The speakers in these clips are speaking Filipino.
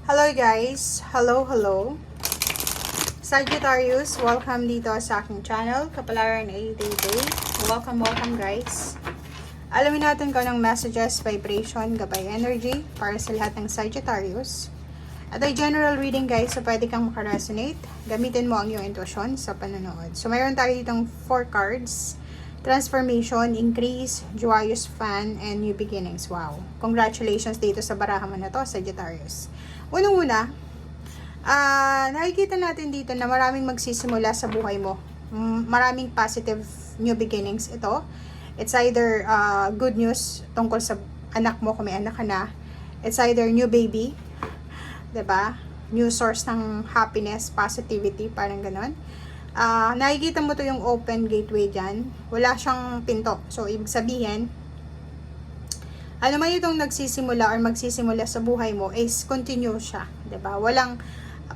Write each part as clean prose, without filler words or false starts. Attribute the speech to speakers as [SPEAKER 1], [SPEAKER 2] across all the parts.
[SPEAKER 1] Hello guys! Hello! Sagittarius, welcome dito sa aking channel, Kapalaran 888. Welcome guys! Alamin natin kung anong messages, vibration, gabay energy para sa lahat ng Sagittarius. At ay general reading guys, so pwede kang makaresonate. Gamitin mo ang iyong intuition sa panonood. So mayroon tayo ditong 4 cards. Transformation, increase, joyous fun, and new beginnings. Wow! Congratulations dito sa barahan mo na to, Sagittarius. Unang-una, nakikita natin dito na maraming magsisimula sa buhay mo. Maraming positive new beginnings ito. It's either good news tungkol sa anak mo kung may anak ka na. It's either new baby, 'di ba? New source ng happiness, positivity, parang ganon. Nakikita mo to yung open gateway dyan. Wala siyang pinto. So, ibig sabihin, ano man itong nagsisimula or magsisimula sa buhay mo is continue siya. 'Di ba? Walang,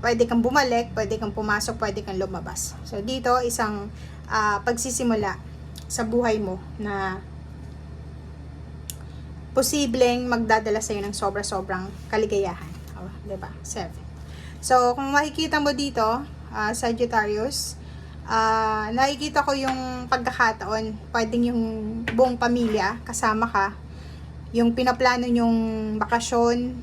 [SPEAKER 1] pwede kang bumalik, pwede kang pumasok, pwede kang lumabas. So, dito, isang pagsisimula sa buhay mo na posibleng magdadala sa'yo ng sobra-sobrang kaligayahan. 'Di ba? 7. So, kung makikita mo dito, Sagittarius, nakikita ko yung pagkakataon, pwedeng yung buong pamilya kasama ka, yung pinaplano yung bakasyon,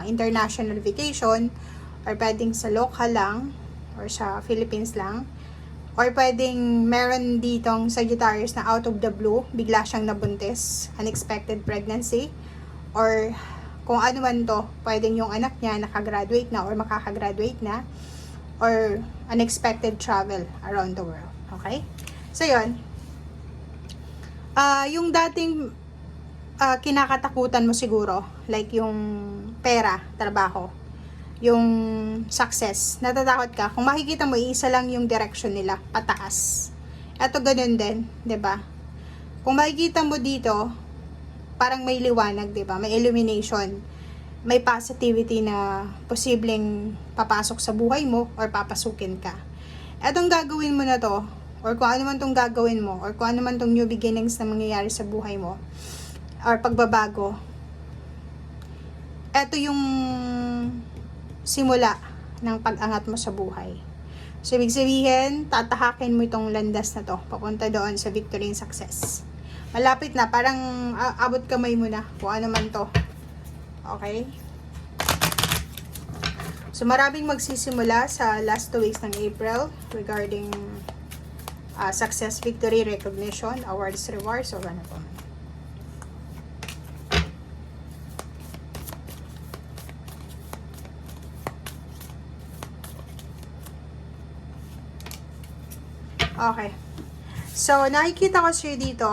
[SPEAKER 1] international vacation, or pwedeng sa local lang, or sa Philippines lang, or pwedeng meron ditong Sagittarius na out of the blue, bigla siyang nabuntis, unexpected pregnancy, or kung ano man to, pwedeng yung anak niya nakagraduate na or makakagraduate na, or unexpected travel around the world. Okay? So, yun. Yung dating kinakatakutan mo siguro, like yung pera, trabaho, yung success, natatakot ka. Kung makikita mo, isa lang yung direction nila, pataas. Ito ganun din, 'di ba? Kung makikita mo dito, parang may liwanag, 'di ba? May illumination. May positivity na posibleng papasok sa buhay mo or papasukin ka. Etong gagawin mo na to, or kung ano man tong gagawin mo, or kung ano man tong new beginnings na mangyayari sa buhay mo, or pagbabago, eto yung simula ng pag-angat mo sa buhay. So, ibig sabihin, tatahakin mo itong landas na to, papunta doon sa victory and success. Malapit na, parang abot kamay mo na, kung ano man to. Okay? So, maraming magsisimula sa last 2 weeks ng April regarding success, victory, recognition, awards, rewards, or ano po. Okay. So, nakikita ko siya dito,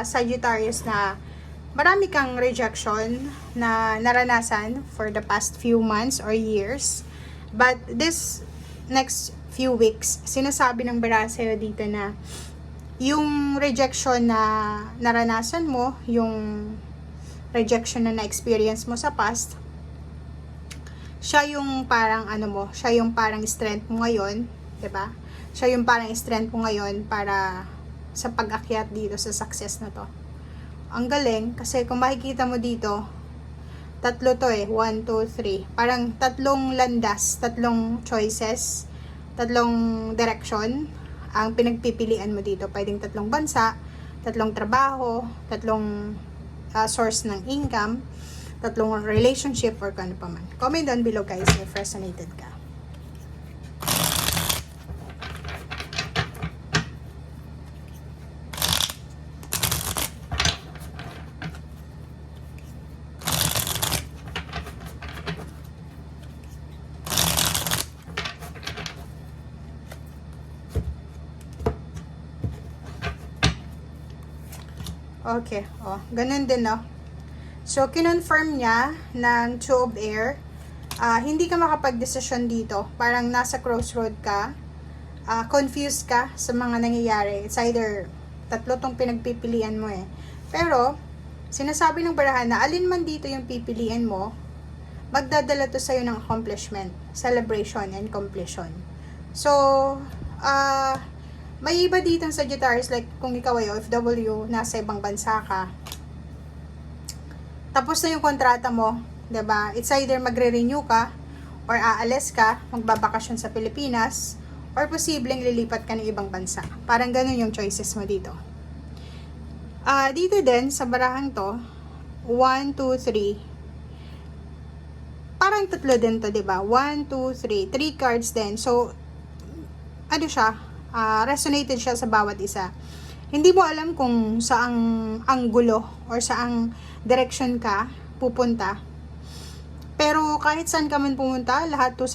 [SPEAKER 1] Sagittarius, na marami kang rejection na naranasan for the past few months or years. But this next few weeks, sinasabi ng baraha sa'yo dito na yung rejection na naranasan mo, yung rejection na na-experience mo sa past, siya yung parang siya yung parang strength mo ngayon, 'di ba? Siya yung parang strength mo ngayon para sa pag-akyat dito sa success na to. Ang galing, kasi kung makikita mo dito, tatlo to 1, 2, 3. Parang tatlong landas, tatlong choices, tatlong direction ang pinagpipilian mo dito. Pwedeng tatlong bansa, tatlong trabaho, tatlong source ng income, tatlong relationship, or kung ano pa man. Comment down below guys if resonated ka. Okay, ganun din, no? So, kinonfirm niya ng Two of Air, hindi ka makapag-desisyon dito. Parang nasa crossroad ka, confused ka sa mga nangyayari. It's either tatlo tong pinagpipilian mo Pero, sinasabi ng barahan na alin man dito yung pipiliin mo, magdadala to sa'yo ng accomplishment, celebration, and completion. So, may iba dito sa Sagittarius, like kung ikaw ay OFW, nasa ibang bansa ka, tapos na yung kontrata mo, 'Diba? It's either magre-renew ka, or aalis ka, magbabakasyon sa Pilipinas, or posibleng lilipat ka ng ibang bansa. Parang ganun yung choices mo dito. Dito din, sa barahang to, 1, 2, 3. Parang tatlo din to, diba? 1, 2, 3. 3 cards din. So, ano siya? Resonated siya sa bawat isa. Hindi mo alam kung saang anggulo or saang direction ka pupunta. Pero kahit saan ka man pumunta, lahat to sa